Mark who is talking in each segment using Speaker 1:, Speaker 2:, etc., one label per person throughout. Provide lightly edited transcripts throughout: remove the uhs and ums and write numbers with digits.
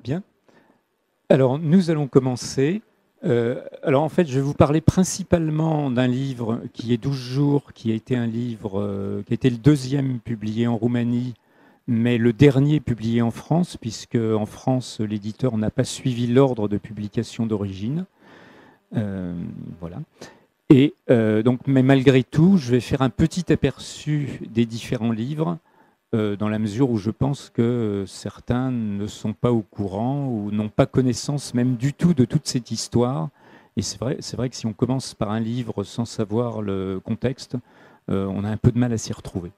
Speaker 1: Bien. Alors, nous allons commencer. Alors, en fait, je vais vous parler principalement d'un livre qui est 12 jours, qui a été un livre qui a été le deuxième publié en Roumanie, mais le dernier publié en France, puisque en France, l'éditeur n'a pas suivi l'ordre de publication d'origine. Voilà. Et donc, mais malgré tout, je vais faire un petit aperçu des différents livres, dans la mesure où je pense que certains ne sont pas au courant ou n'ont pas connaissance même du tout de toute cette histoire. Et c'est vrai que si on commence par un livre sans savoir le contexte, on a un peu de mal à s'y retrouver.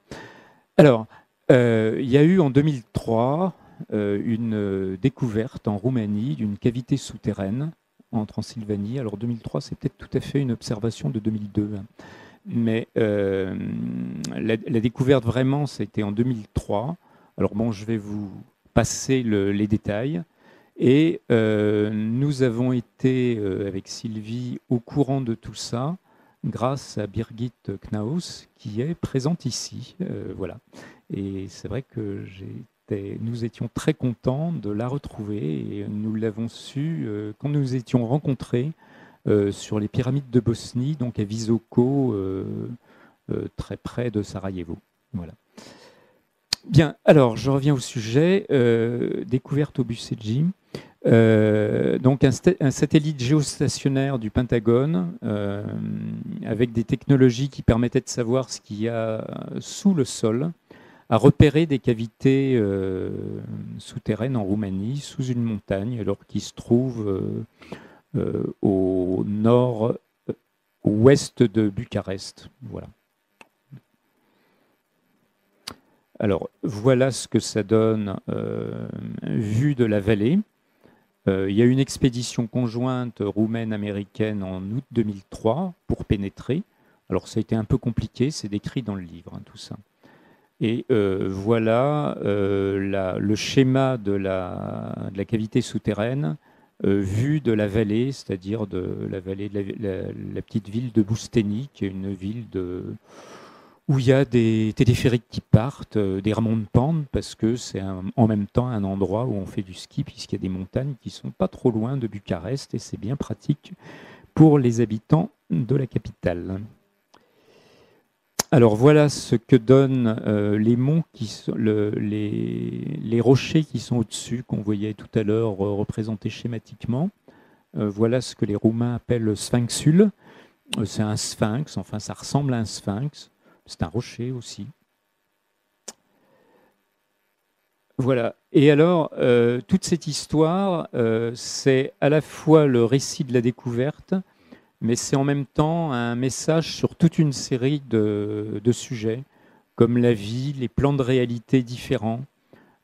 Speaker 1: Alors, il y a eu en 2003 une découverte en Roumanie d'une cavité souterraine en Transylvanie. Alors 2003, c'est peut-être tout à fait une observation de 2002. Hein. Mais la découverte vraiment, c'était en 2003. Alors bon, je vais vous passer les détails. Et nous avons été, avec Sylvie, au courant de tout ça grâce à Birgit Knaus, qui est présente ici. Voilà. Et c'est vrai que nous étions très contents de la retrouver et nous l'avons su quand nous étions rencontrés sur les pyramides de Bosnie, donc à Visoko, très près de Sarajevo. Voilà. Bien, alors je reviens au sujet. Découverte au Bucegi. Donc un satellite géostationnaire du Pentagone avec des technologies qui permettaient de savoir ce qu'il y a sous le sol, a repéré des cavités souterraines en Roumanie, sous une montagne, alors qui se trouve au nord-ouest de Bucarest. Voilà. Alors, voilà ce que ça donne vu de la vallée. Il y a une expédition conjointe roumaine-américaine en août 2003 pour pénétrer. Alors, ça a été un peu compliqué, c'est décrit dans le livre, hein, tout ça. Et voilà le schéma de la cavité souterraine vue de la vallée, c'est-à-dire de la vallée de la petite ville de Bousteni, qui est une ville où il y a des téléphériques qui partent, des remontes de pente, parce que c'est en même temps un endroit où on fait du ski, puisqu'il y a des montagnes qui ne sont pas trop loin de Bucarest, et c'est bien pratique pour les habitants de la capitale. Alors voilà ce que donnent les monts, les rochers qui sont au-dessus, qu'on voyait tout à l'heure représentés schématiquement. Voilà ce que les Roumains appellent le sphinxule. C'est un sphinx, enfin ça ressemble à un sphinx. C'est un rocher aussi. Voilà. Et alors, toute cette histoire, c'est à la fois le récit de la découverte, mais c'est en même temps un message sur toute une série de sujets, comme la vie, les plans de réalité différents,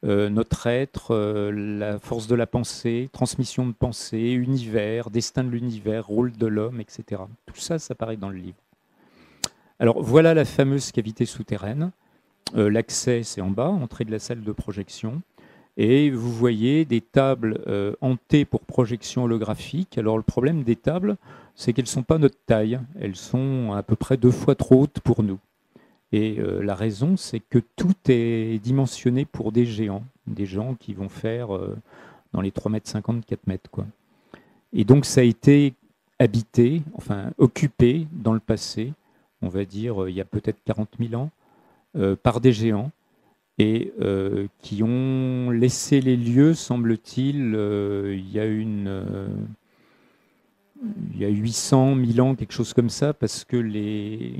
Speaker 1: notre être, la force de la pensée, transmission de pensée, univers, destin de l'univers, rôle de l'homme, etc. Tout ça, ça apparaît dans le livre. Alors voilà la fameuse cavité souterraine. L'accès, c'est en bas, entrée de la salle de projection. Et vous voyez des tables hantées pour projection holographique. Alors le problème des tables, c'est qu'elles ne sont pas notre taille. Elles sont à peu près 2 fois trop hautes pour nous. Et la raison, c'est que tout est dimensionné pour des géants qui vont faire dans les 3,50 m, 4 mètres, quoi. Et donc ça a été habité, enfin occupé dans le passé, on va dire il y a peut-être 40 000 ans, par des géants, et qui ont laissé les lieux, semble-t-il, il y a 800 000 ans, quelque chose comme ça, parce que les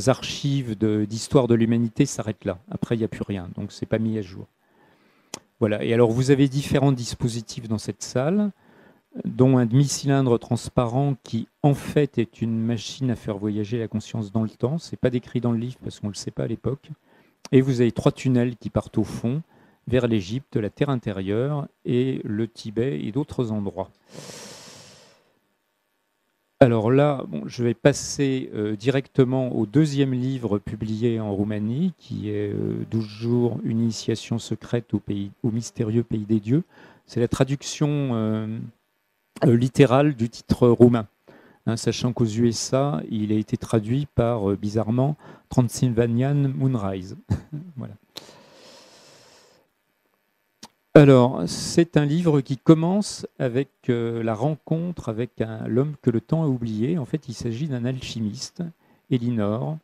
Speaker 1: archives d'histoire de l'humanité s'arrêtent là. Après, il n'y a plus rien, donc ce n'est pas mis à jour. Voilà. Et alors, vous avez différents dispositifs dans cette salle, dont un demi-cylindre transparent qui, en fait, est une machine à faire voyager la conscience dans le temps. Ce n'est pas décrit dans le livre, parce qu'on ne le sait pas à l'époque. Et vous avez 3 tunnels qui partent au fond, vers l'Égypte, la terre intérieure, et le Tibet et d'autres endroits. Alors là, bon, je vais passer directement au deuxième livre publié en Roumanie, qui est 12 jours, une initiation secrète au mystérieux pays des dieux. C'est la traduction littérale du titre roumain. Hein, sachant qu'aux USA, il a été traduit par, bizarrement, Transylvanian Moonrise. Voilà. Alors, c'est un livre qui commence avec la rencontre avec l'homme que le temps a oublié. En fait, il s'agit d'un alchimiste, Elinor,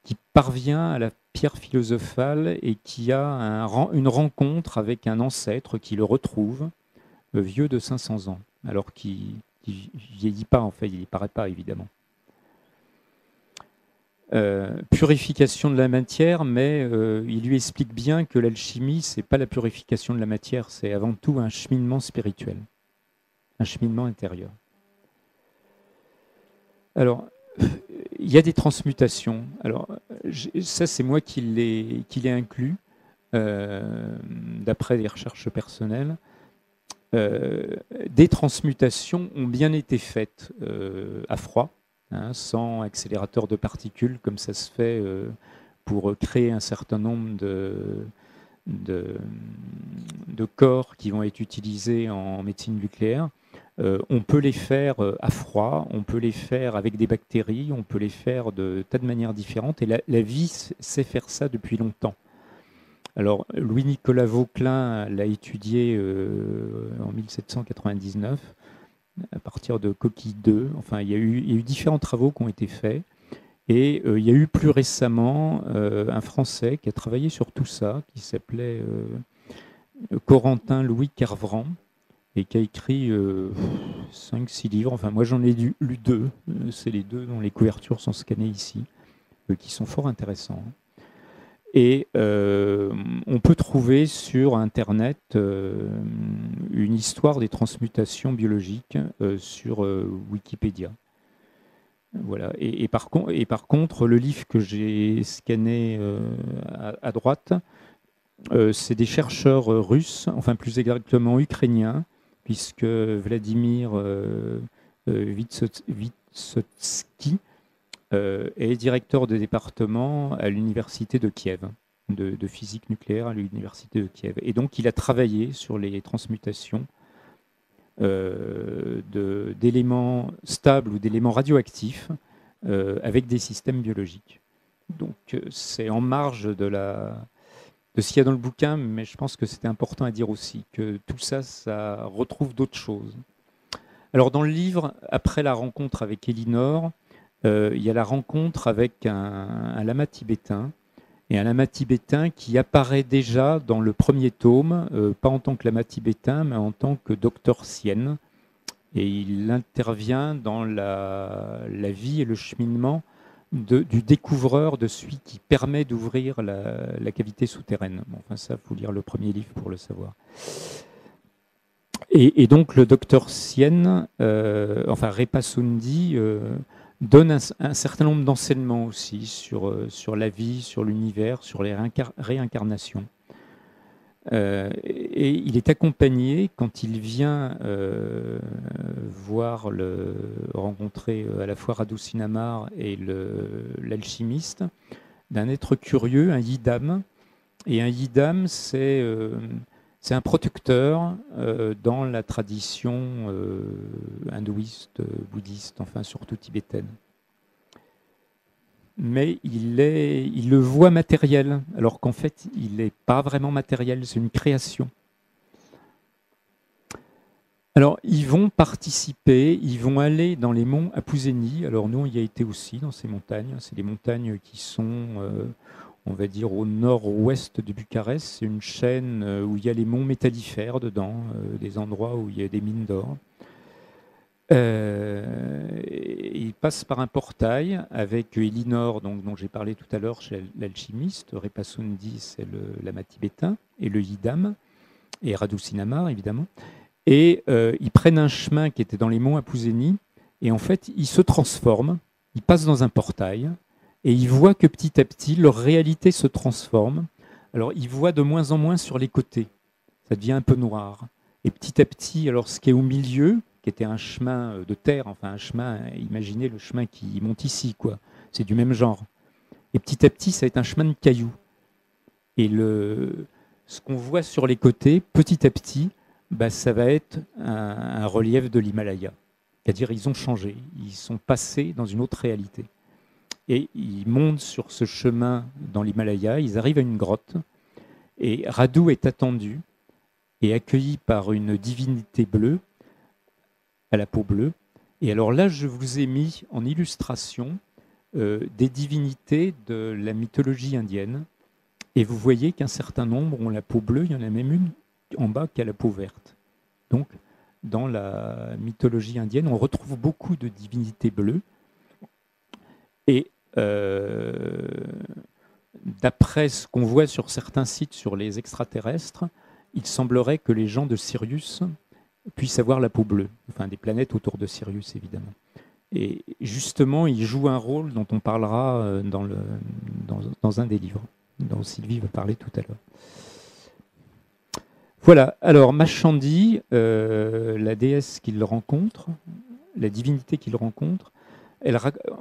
Speaker 1: qui parvient à la pierre philosophale et qui a une rencontre avec un ancêtre qui le retrouve, vieux de 500 ans, alors qu'il ne vieillit pas, en fait, il n'y paraît pas, évidemment. Purification de la matière, mais il lui explique bien que l'alchimie, ce n'est pas la purification de la matière, c'est avant tout un cheminement spirituel, un cheminement intérieur. Alors, il y a des transmutations. Alors, ça, c'est moi qui l'ai inclus, d'après les recherches personnelles. Des transmutations ont bien été faites à froid, hein, sans accélérateur de particules, comme ça se fait pour créer un certain nombre de corps qui vont être utilisés en médecine nucléaire. On peut les faire à froid, on peut les faire avec des bactéries, on peut les faire de tas de manières différentes, et la vie sait faire ça depuis longtemps. Alors, Louis-Nicolas Vauquelin l'a étudié en 1799, à partir de coquille 2. Enfin, il y a eu différents travaux qui ont été faits. Et il y a eu plus récemment un Français qui a travaillé sur tout ça, qui s'appelait Corentin Louis Kervran, et qui a écrit 5-6 livres. Enfin, moi, j'en ai lu 2. C'est les 2 dont les couvertures sont scannées ici, qui sont fort intéressants. Et on peut trouver sur Internet une histoire des transmutations biologiques sur Wikipédia. Voilà. Et par contre, le livre que j'ai scanné à droite, c'est des chercheurs russes, enfin plus exactement ukrainiens, puisque Vladimir Vysotsky est directeur de département à l'université de Kiev, de physique nucléaire à l'université de Kiev. Et donc, il a travaillé sur les transmutations d'éléments stables ou d'éléments radioactifs avec des systèmes biologiques. Donc, c'est en marge de ce qu'il y a dans le bouquin, mais je pense que c'était important à dire aussi, que tout ça, ça retrouve d'autres choses. Alors, dans le livre, après la rencontre avec Elinor, il y a la rencontre avec un lama tibétain, et un lama tibétain qui apparaît déjà dans le premier tome, pas en tant que lama tibétain, mais en tant que docteur Sien. Et il intervient dans la vie et le cheminement du découvreur, de celui qui permet d'ouvrir la cavité souterraine. Bon, enfin, ça, il faut lire le premier livre pour le savoir. Et donc, le docteur Sien, enfin Repasundi, donne un certain nombre d'enseignements aussi sur la vie, sur l'univers, sur les réincarnations. Et il est accompagné, quand il vient rencontrer à la fois Radu Sinamar et l'alchimiste, d'un être curieux, un yidam. Et un yidam, c'est un protecteur dans la tradition hindouiste, bouddhiste, enfin surtout tibétaine. Mais il le voit matériel, alors qu'en fait, il n'est pas vraiment matériel, c'est une création. Alors, ils vont participer, ils vont aller dans les monts Apuseni. Alors, nous, on y a été aussi, dans ces montagnes. C'est des montagnes qui sont, on va dire, au nord-ouest de Bucarest. C'est une chaîne où il y a les monts métallifères dedans, des endroits où il y a des mines d'or. Il passe par un portail avec Elinor, dont j'ai parlé tout à l'heure chez l'alchimiste, Repasundi, c'est le lama tibétain, et le yidam, et Radu Sinamar, évidemment. Et ils prennent un chemin qui était dans les monts Apuseni, et en fait, ils se transforment, ils passent dans un portail, et ils voient que petit à petit, leur réalité se transforme. Alors, ils voient de moins en moins sur les côtés, ça devient un peu noir. Et petit à petit, alors ce qui est au milieu, qui était un chemin de terre, enfin un chemin, imaginez le chemin qui monte ici, quoi. C'est du même genre. Et petit à petit, ça va être un chemin de cailloux. Et ce qu'on voit sur les côtés, petit à petit, bah, ça va être un relief de l'Himalaya. C'est-à-dire ils ont changé, ils sont passés dans une autre réalité. Et ils montent sur ce chemin dans l'Himalaya, ils arrivent à une grotte, et Radu est attendu et accueilli par une divinité bleue, à la peau bleue. Et alors là, je vous ai mis en illustration des divinités de la mythologie indienne. Et vous voyez qu'un certain nombre ont la peau bleue, il y en a même une en bas qui a la peau verte. Donc, dans la mythologie indienne, on retrouve beaucoup de divinités bleues. Et d'après ce qu'on voit sur certains sites sur les extraterrestres, il semblerait que les gens de Sirius puissent avoir la peau bleue, enfin des planètes autour de Sirius évidemment. Et justement, il joue un rôle dont on parlera dans un des livres, dont Sylvie va parler tout à l'heure. Voilà, alors Machandi, la déesse qu'il rencontre, la divinité qu'il rencontre,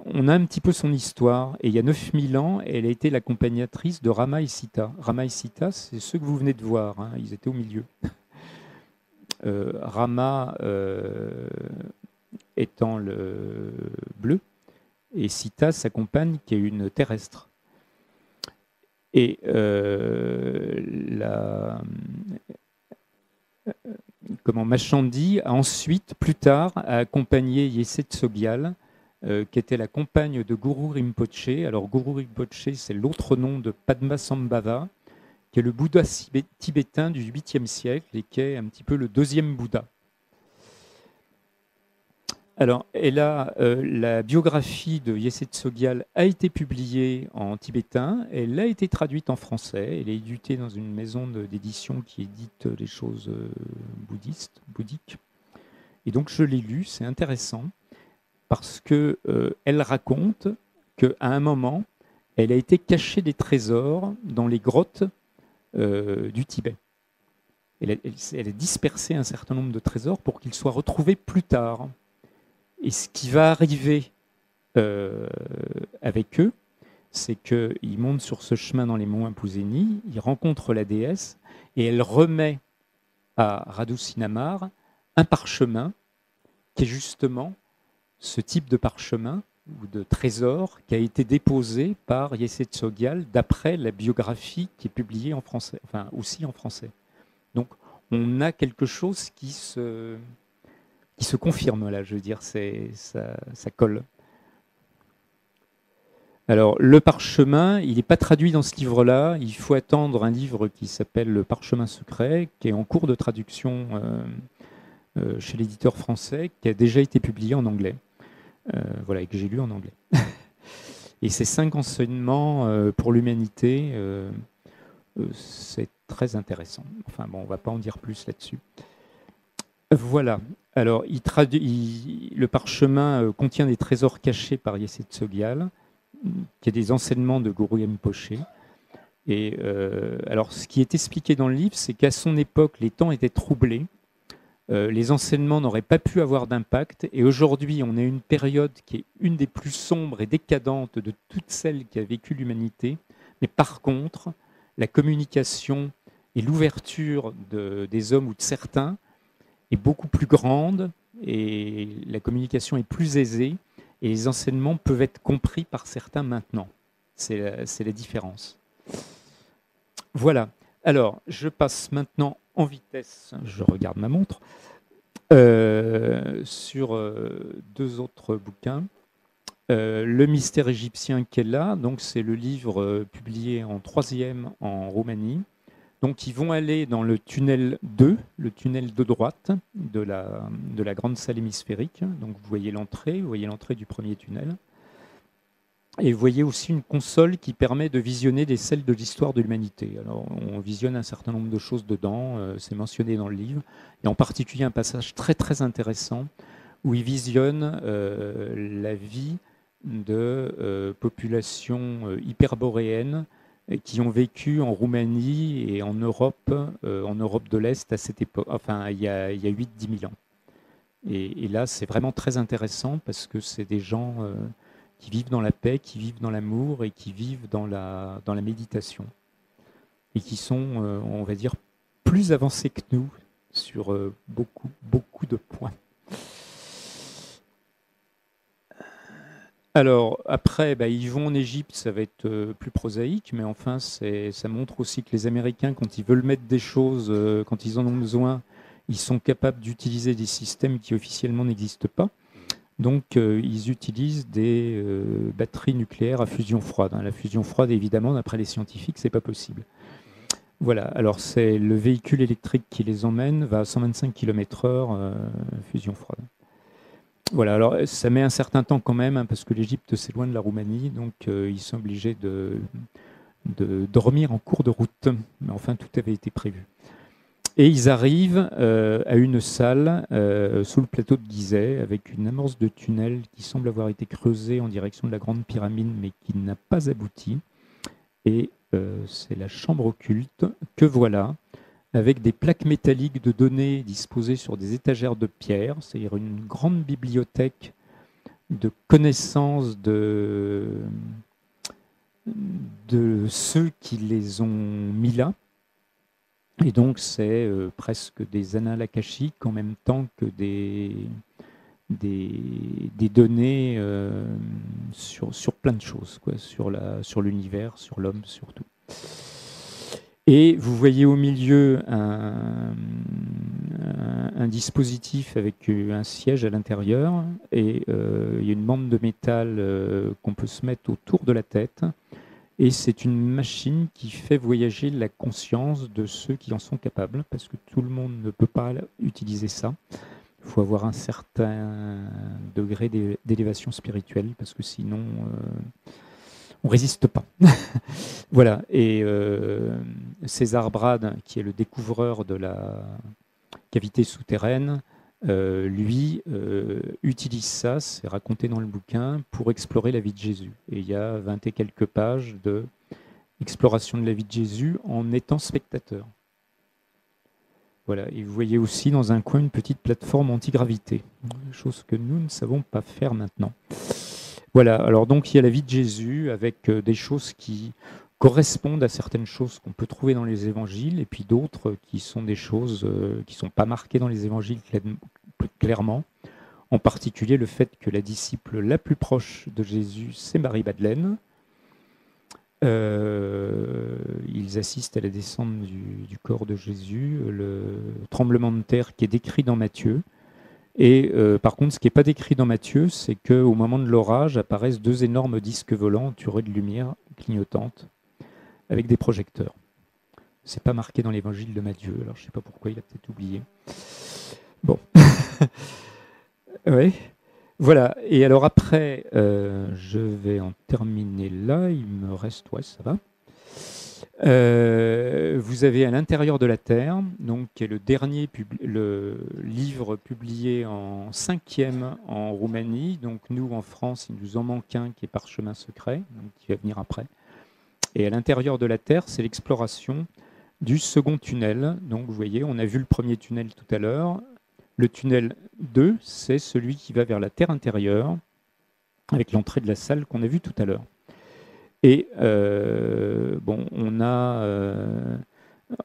Speaker 1: on a un petit peu son histoire, et il y a 9000 ans, elle a été l'accompagnatrice de Rama et Sita. Rama et Sita, c'est ceux que vous venez de voir, hein, ils étaient au milieu. Rama étant le bleu, et Sita, sa compagne, qui est une terrestre. Et Machandi a ensuite, plus tard, a accompagné Yesé Tsogyal, qui était la compagne de Guru Rinpoche. Alors Guru Rinpoche, c'est l'autre nom de Padmasambhava, qui est le Bouddha tibétain du 8e siècle et qui est un petit peu le deuxième Bouddha. Alors, la biographie de Yesé Tsogyal a été publiée en tibétain, elle a été traduite en français, elle est éditée dans une maison d'édition qui édite les choses bouddhiques. Et donc je l'ai lu, c'est intéressant, parce qu'elle raconte qu'à un moment, elle a été cachée des trésors dans les grottes du Tibet. Elle a dispersé un certain nombre de trésors pour qu'ils soient retrouvés plus tard. Et ce qui va arriver avec eux, c'est qu'ils montent sur ce chemin dans les monts Impuzeni, ils rencontrent la déesse, et elle remet à Radu Sinamar un parchemin qui est justement ce type de parchemin ou de trésor qui a été déposé par Yesé Tsogyal d'après la biographie qui est publiée en français, enfin aussi en français. Donc on a quelque chose qui se confirme là, je veux dire, ça colle. Alors le parchemin, il n'est pas traduit dans ce livre-là, il faut attendre un livre qui s'appelle Le Parchemin secret, qui est en cours de traduction chez l'éditeur français, qui a déjà été publié en anglais. Voilà, et que j'ai lu en anglais. Et ces 5 enseignements pour l'humanité, c'est très intéressant. Enfin bon, on ne va pas en dire plus là-dessus. Voilà. Alors, le parchemin contient des trésors cachés par Yesé Tsogyal, qui est des enseignements de Guru Rinpoche. Et alors, ce qui est expliqué dans le livre, c'est qu'à son époque, les temps étaient troublés. Les enseignements n'auraient pas pu avoir d'impact. Et aujourd'hui, on est à une période qui est une des plus sombres et décadentes de toutes celles qui a vécu l'humanité. Mais par contre, la communication et l'ouverture des hommes ou de certains est beaucoup plus grande et la communication est plus aisée et les enseignements peuvent être compris par certains maintenant. C'est la différence. Voilà. Alors, je passe maintenant en vitesse, je regarde ma montre, sur 2 autres bouquins. Le mystère égyptien Kella, donc c'est le livre publié en 3e en Roumanie. Donc ils vont aller dans le tunnel 2, le tunnel de droite de la grande salle hémisphérique. Donc vous voyez l'entrée du premier tunnel. Et vous voyez aussi une console qui permet de visionner des scènes de l'histoire de l'humanité. Alors on visionne un certain nombre de choses dedans, c'est mentionné dans le livre. Et en particulier un passage très très intéressant où il visionne la vie de populations hyperboréennes qui ont vécu en Roumanie et en Europe de l'Est à cette époque, enfin il y a 8-10 000 ans. Et là, c'est vraiment très intéressant parce que c'est des gens qui vivent dans la paix, qui vivent dans l'amour et qui vivent dans la méditation. Et qui sont, on va dire, plus avancés que nous sur beaucoup, beaucoup de points. Alors, après, ils vont en Égypte, ça va être plus prosaïque, mais enfin, ça montre aussi que les Américains, quand ils veulent mettre des choses, quand ils en ont besoin, ils sont capables d'utiliser des systèmes qui officiellement n'existent pas. Donc, ils utilisent des batteries nucléaires à fusion froide. La fusion froide, évidemment, d'après les scientifiques, c'est pas possible. Voilà, alors c'est le véhicule électrique qui les emmène, va à 125 km/h, fusion froide. Voilà, alors ça met un certain temps quand même, parce que l'Égypte c'est loin de la Roumanie, donc ils sont obligés de dormir en cours de route. Mais enfin, tout avait été prévu. Et ils arrivent à une salle sous le plateau de Gizeh, avec une amorce de tunnel qui semble avoir été creusée en direction de la Grande Pyramide, mais qui n'a pas abouti. Et c'est la chambre occulte que voilà, avec des plaques métalliques de données disposées sur des étagères de pierre, c'est-à-dire une grande bibliothèque de connaissances de ceux qui les ont mis là. Et donc, c'est presque des annales akashiques en même temps que des données sur plein de choses, quoi, sur l'univers, sur l'homme, surtout. Et vous voyez au milieu un dispositif avec un siège à l'intérieur, et il y a une bande de métal qu'on peut se mettre autour de la tête. Et c'est une machine qui fait voyager la conscience de ceux qui en sont capables, parce que tout le monde ne peut pas utiliser ça. Il faut avoir un certain degré d'élévation spirituelle, parce que sinon, on ne résiste pas. Voilà, et César Brad, qui est le découvreur de la cavité souterraine, lui utilise ça, c'est raconté dans le bouquin, pour explorer la vie de Jésus. Et il y a 20 et quelques pages d'exploration de la vie de Jésus en étant spectateur. Voilà, et vous voyez aussi dans un coin une petite plateforme antigravité, chose que nous ne savons pas faire maintenant. Voilà, alors donc il y a la vie de Jésus avec des choses qui correspondent à certaines choses qu'on peut trouver dans les évangiles, et puis d'autres qui sont des choses qui ne sont pas marquées dans les évangiles clairement. En particulier le fait que la disciple la plus proche de Jésus, c'est Marie-Madeleine. Ils assistent à la descente du corps de Jésus, le tremblement de terre qui est décrit dans Matthieu. Et par contre, ce qui n'est pas décrit dans Matthieu, c'est qu'au moment de l'orage apparaissent deux énormes disques volants entourés de lumière clignotante avec des projecteurs. Ce n'est pas marqué dans l'évangile de Matthieu, alors je ne sais pas pourquoi, il a peut-être oublié. Bon. Oui. Voilà. Et alors après, je vais en terminer là. Il me reste, ouais, ça va. Vous avez À l'intérieur de la Terre, donc, qui est le dernier le livre publié en 5e en Roumanie. Donc nous, en France, il nous en manque un qui est Parchemin secret, donc, qui va venir après. Et À l'intérieur de la Terre, c'est l'exploration du second tunnel. Donc vous voyez, on a vu le premier tunnel tout à l'heure. Le tunnel 2, c'est celui qui va vers la Terre intérieure, avec l'entrée de la salle qu'on a vue tout à l'heure. Et bon, on a...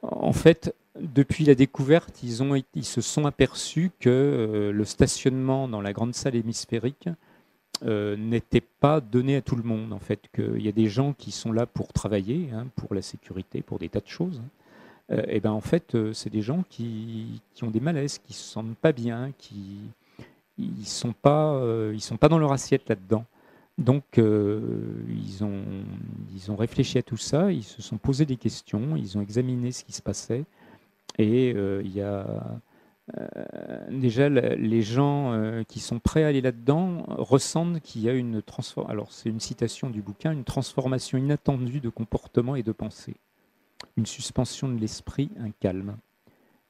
Speaker 1: en fait, depuis la découverte, ils se sont aperçus que le stationnement dans la grande salle hémisphérique n'était pas donné à tout le monde. En fait, qu'il y a des gens qui sont là pour travailler, pour la sécurité, pour des tas de choses. Et ben en fait, c'est des gens qui ont des malaises, qui se sentent pas bien, ils sont pas dans leur assiette là-dedans. Donc ils ont réfléchi à tout ça, ils se sont posé des questions, ils ont examiné ce qui se passait, et il y a déjà les gens qui sont prêts à aller là-dedans ressentent qu'il y a une transformation. Alors c'est une citation du bouquin, une transformation inattendue de comportement et de pensée. Une suspension de l'esprit, un calme.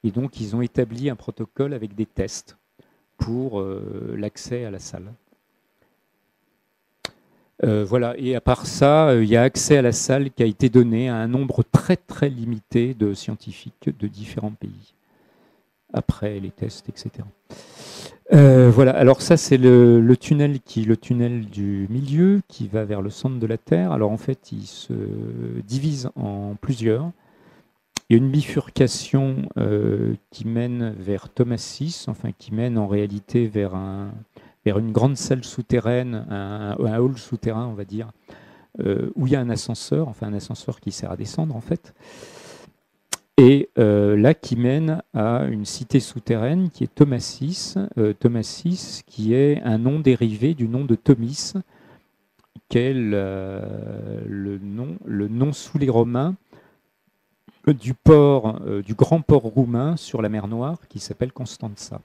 Speaker 1: Et donc, ils ont établi un protocole avec des tests pour l'accès à la salle. Voilà. Et à part ça, il y a accès à la salle qui a été donné à un nombre très, très limité de scientifiques de différents pays, après les tests, etc. Voilà, alors ça c'est le tunnel du milieu qui va vers le centre de la Terre. Alors en fait, il se divise en plusieurs. Il y a une bifurcation qui mène vers Thomas VI, enfin qui mène en réalité vers une grande salle souterraine, un hall souterrain, on va dire, où il y a un ascenseur, enfin un ascenseur qui sert à descendre en fait. Et là, qui mène à une cité souterraine qui est Thomas VI, qui est un nom dérivé du nom de Thomis, qui est le nom sous les Romains du grand port roumain sur la mer Noire qui s'appelle Constanța.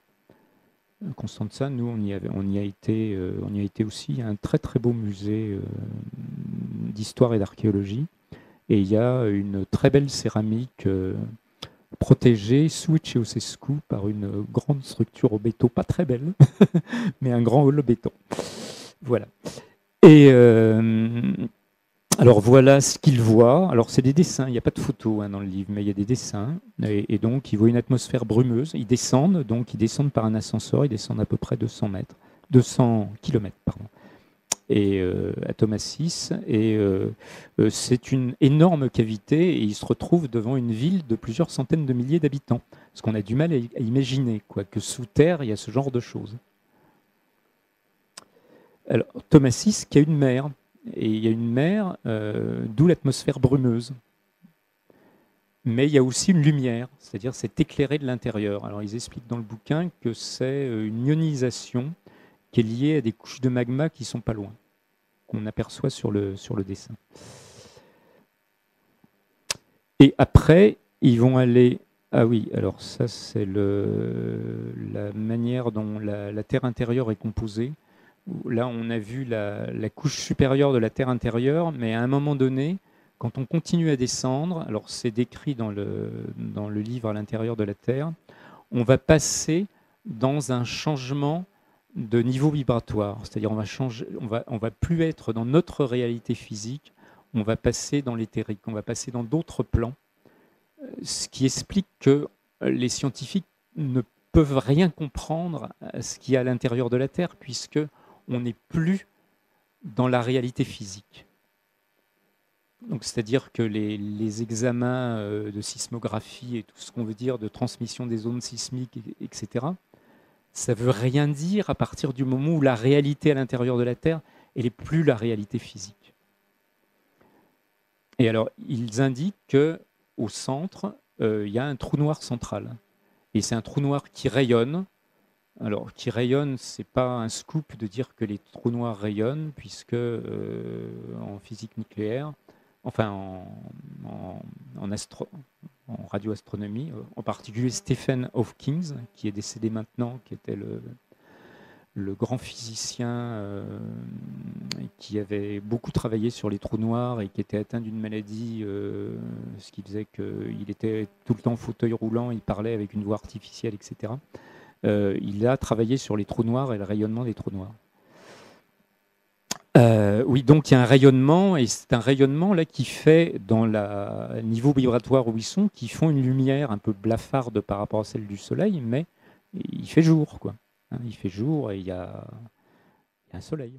Speaker 1: Constanța, nous, on y a été aussi. Il y a un très très beau musée d'histoire et d'archéologie. Et il y a une très belle céramique protégée sous Ceausescu par une grande structure au béton, pas très belle, mais un grand hall au béton. Voilà. Et alors voilà ce qu'il voit. Alors c'est des dessins, il n'y a pas de photos dans le livre, mais il y a des dessins. Et donc il voit une atmosphère brumeuse. Ils descendent par un ascenseur, ils descendent à peu près 200 km, pardon. Et à Thomas VI, et c'est une énorme cavité, et il se retrouve devant une ville de plusieurs centaines de milliers d'habitants. Parce qu'on a du mal à imaginer que sous terre, il y a ce genre de choses. Alors, Thomas VI qui a une mer, et il y a une mer, d'où l'atmosphère brumeuse. Mais il y a aussi une lumière, c'est-à-dire c'est éclairé de l'intérieur. Alors ils expliquent dans le bouquin que c'est une ionisation qui est liée à des couches de magma qui ne sont pas loin, qu'on aperçoit sur le dessin. Et après, ils vont aller... Ah oui, alors ça c'est la manière dont la Terre intérieure est composée. Là, on a vu la couche supérieure de la Terre intérieure, mais à un moment donné, quand on continue à descendre, alors c'est décrit dans le livre à l'intérieur de la Terre, on va passer dans un changement de niveau vibratoire. C'est-à-dire on va plus être dans notre réalité physique, on va passer dans l'éthérique, on va passer dans d'autres plans, ce qui explique que les scientifiques ne peuvent rien comprendre à ce qu'il y a à l'intérieur de la Terre, puisque on n'est plus dans la réalité physique. Donc, c'est-à-dire que les examens de sismographie et tout ce qu'on veut dire de transmission des ondes sismiques, etc., ça ne veut rien dire à partir du moment où la réalité à l'intérieur de la Terre, elle n'est plus la réalité physique. Et alors, ils indiquent qu'au centre, il y a un trou noir central. Et c'est un trou noir qui rayonne. Alors, qui rayonne, ce n'est pas un scoop de dire que les trous noirs rayonnent, puisque en physique nucléaire, enfin en radioastronomie, en particulier Stephen Hawking, qui est décédé maintenant, qui était le grand physicien qui avait beaucoup travaillé sur les trous noirs et qui était atteint d'une maladie, ce qui faisait qu'il était tout le temps en fauteuil roulant, il parlait avec une voix artificielle, etc. Il a travaillé sur les trous noirs et le rayonnement des trous noirs. Oui, donc il y a un rayonnement, et c'est un rayonnement là qui fait, dans le niveau vibratoire où ils sont, qui font une lumière un peu blafarde par rapport à celle du Soleil, mais il fait jour, quoi. Il fait jour et il y a un soleil.